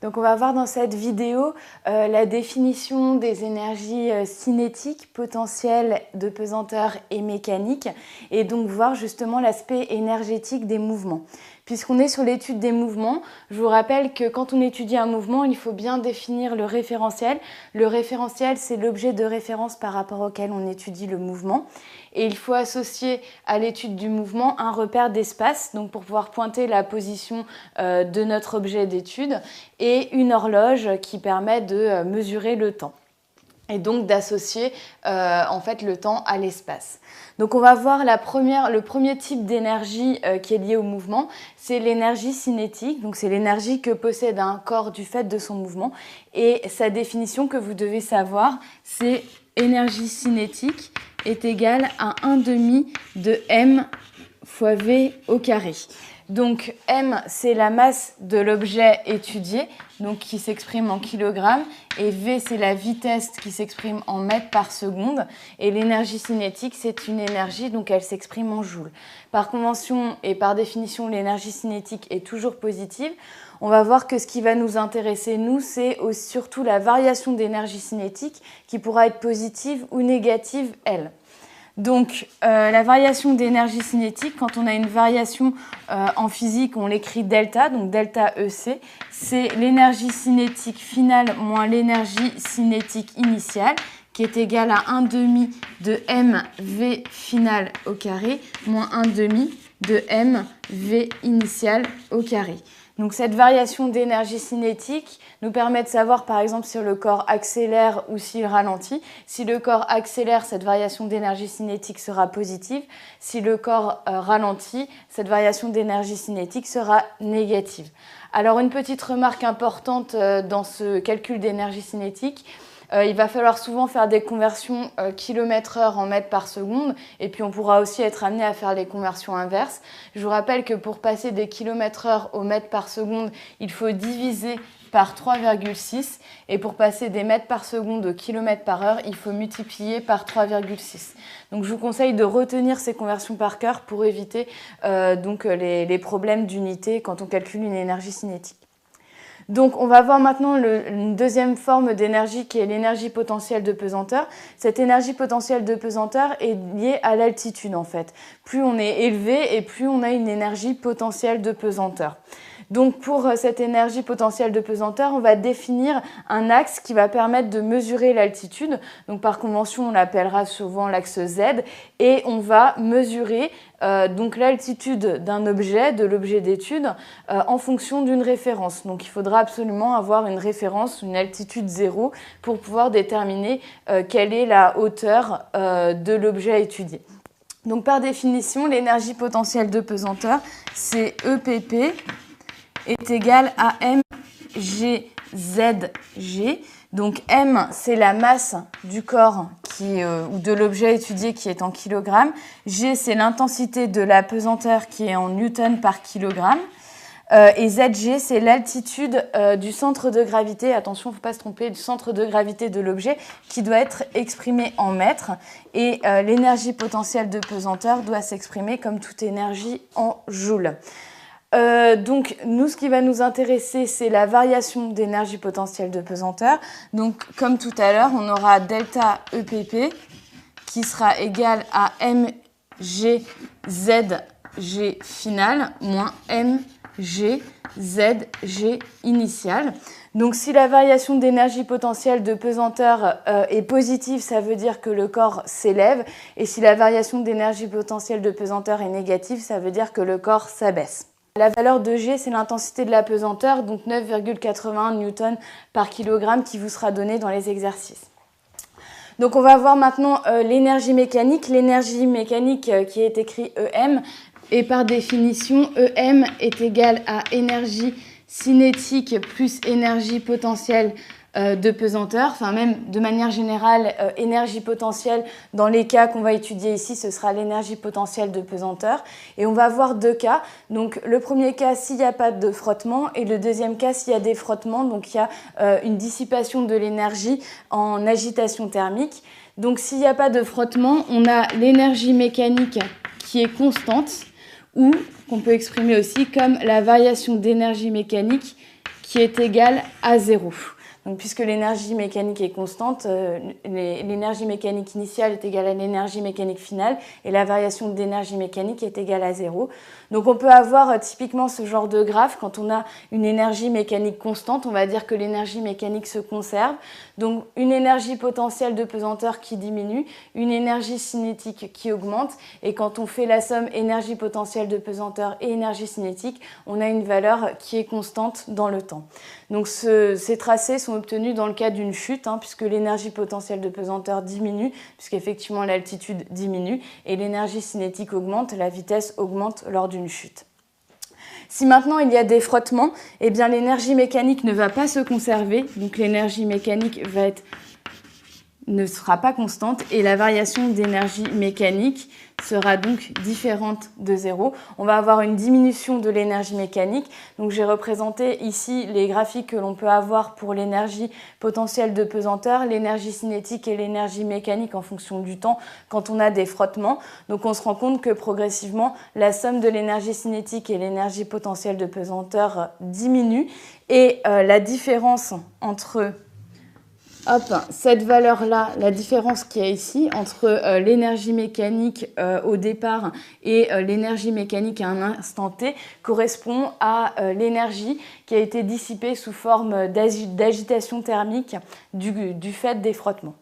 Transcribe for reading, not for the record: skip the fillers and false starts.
Donc on va voir dans cette vidéo la définition des énergies cinétiques, potentielles, de pesanteur et mécaniques, et donc voir justement l'aspect énergétique des mouvements. Puisqu'on est sur l'étude des mouvements, je vous rappelle que quand on étudie un mouvement, il faut bien définir le référentiel. Le référentiel, c'est l'objet de référence par rapport auquel on étudie le mouvement. Et il faut associer à l'étude du mouvement un repère d'espace, donc pour pouvoir pointer la position de notre objet d'étude, et une horloge qui permet de mesurer le temps. Et donc d'associer en fait le temps à l'espace. Donc on va voir le premier type d'énergie qui est lié au mouvement, c'est l'énergie cinétique. Donc c'est l'énergie que possède un corps du fait de son mouvement. Et sa définition que vous devez savoir, c'est énergie cinétique est égale à 1/2 de m fois v au carré. Donc m, c'est la masse de l'objet étudié, donc qui s'exprime en kilogrammes, et v, c'est la vitesse qui s'exprime en mètres par seconde, et l'énergie cinétique, c'est une énergie, donc elle s'exprime en joules. Par convention et par définition, l'énergie cinétique est toujours positive. On va voir que ce qui va nous intéresser, nous, c'est surtout la variation d'énergie cinétique qui pourra être positive ou négative, elle. Donc, la variation d'énergie cinétique, quand on a une variation en physique, on l'écrit delta, donc delta EC, c'est l'énergie cinétique finale moins l'énergie cinétique initiale, qui est égale à 1/2 de mv final au carré, moins 1/2 de mv initial au carré. Donc cette variation d'énergie cinétique nous permet de savoir par exemple si le corps accélère ou s'il ralentit. Si le corps accélère, cette variation d'énergie cinétique sera positive. Si le corps ralentit, cette variation d'énergie cinétique sera négative. Alors une petite remarque importante dans ce calcul d'énergie cinétique, il va falloir souvent faire des conversions km/h en mètres par seconde, et puis on pourra aussi être amené à faire les conversions inverses. Je vous rappelle que pour passer des km/h au mètre par seconde, il faut diviser par 3,6, et pour passer des mètres par seconde au km par heure, il faut multiplier par 3,6. Donc je vous conseille de retenir ces conversions par cœur pour éviter les problèmes d'unité quand on calcule une énergie cinétique. Donc on va voir maintenant une deuxième forme d'énergie qui est l'énergie potentielle de pesanteur. Cette énergie potentielle de pesanteur est liée à l'altitude en fait. Plus on est élevé et plus on a une énergie potentielle de pesanteur. Donc pour cette énergie potentielle de pesanteur, on va définir un axe qui va permettre de mesurer l'altitude. Donc par convention, on l'appellera souvent l'axe Z, et on va mesurer l'altitude d'un objet, de l'objet d'étude, en fonction d'une référence. Donc il faudra absolument avoir une référence, une altitude 0, pour pouvoir déterminer quelle est la hauteur de l'objet étudié. Donc par définition, l'énergie potentielle de pesanteur, c'est EPP est égal à mgzg. Donc m, c'est la masse du corps ou de l'objet étudié qui est en kilogrammes. G, c'est l'intensité de la pesanteur qui est en newton par kilogramme. Et Zg, c'est l'altitude du centre de gravité, attention, il ne faut pas se tromper, du centre de gravité de l'objet qui doit être exprimé en mètres. Et l'énergie potentielle de pesanteur doit s'exprimer comme toute énergie en joules. Donc nous, ce qui va nous intéresser, c'est la variation d'énergie potentielle de pesanteur. Donc comme tout à l'heure, on aura delta EPP qui sera égal à mgzg final moins mgzg initial. Donc si la variation d'énergie potentielle de pesanteur est positive, ça veut dire que le corps s'élève. Et si la variation d'énergie potentielle de pesanteur est négative, ça veut dire que le corps s'abaisse. La valeur de G, c'est l'intensité de la pesanteur, donc 9,81 newtons par kilogramme qui vous sera donnée dans les exercices. Donc on va voir maintenant l'énergie mécanique. L'énergie mécanique qui est écrit EM, et par définition, EM est égal à énergie cinétique plus énergie potentielle de pesanteur, enfin même de manière générale, énergie potentielle, dans les cas qu'on va étudier ici, ce sera l'énergie potentielle de pesanteur. Et on va avoir deux cas. Donc le premier cas, s'il n'y a pas de frottement, et le deuxième cas, s'il y a des frottements, donc il y a une dissipation de l'énergie en agitation thermique. Donc s'il n'y a pas de frottement, on a l'énergie mécanique qui est constante, ou qu'on peut exprimer aussi comme la variation d'énergie mécanique qui est égal à 0. Donc, puisque l'énergie mécanique est constante, l'énergie mécanique initiale est égale à l'énergie mécanique finale et la variation d'énergie mécanique est égale à 0. Donc on peut avoir typiquement ce genre de graphe quand on a une énergie mécanique constante, on va dire que l'énergie mécanique se conserve. Donc une énergie potentielle de pesanteur qui diminue, une énergie cinétique qui augmente et quand on fait la somme énergie potentielle de pesanteur et énergie cinétique, on a une valeur qui est constante dans le temps. Donc ces tracés sont obtenus dans le cas d'une chute, puisque l'énergie potentielle de pesanteur diminue, puisqu'effectivement l'altitude diminue, et l'énergie cinétique augmente, la vitesse augmente lors d'une chute. Si maintenant il y a des frottements, eh bien l'énergie mécanique ne va pas se conserver, donc l'énergie mécanique ne sera pas constante et la variation d'énergie mécanique sera donc différente de 0. On va avoir une diminution de l'énergie mécanique. Donc j'ai représenté ici les graphiques que l'on peut avoir pour l'énergie potentielle de pesanteur, l'énergie cinétique et l'énergie mécanique en fonction du temps quand on a des frottements. Donc on se rend compte que progressivement la somme de l'énergie cinétique et l'énergie potentielle de pesanteur diminue et la différence entre cette valeur-là, la différence qu'il y a ici entre l'énergie mécanique au départ et l'énergie mécanique à un instant T correspond à l'énergie qui a été dissipée sous forme d'agitation thermique du fait des frottements.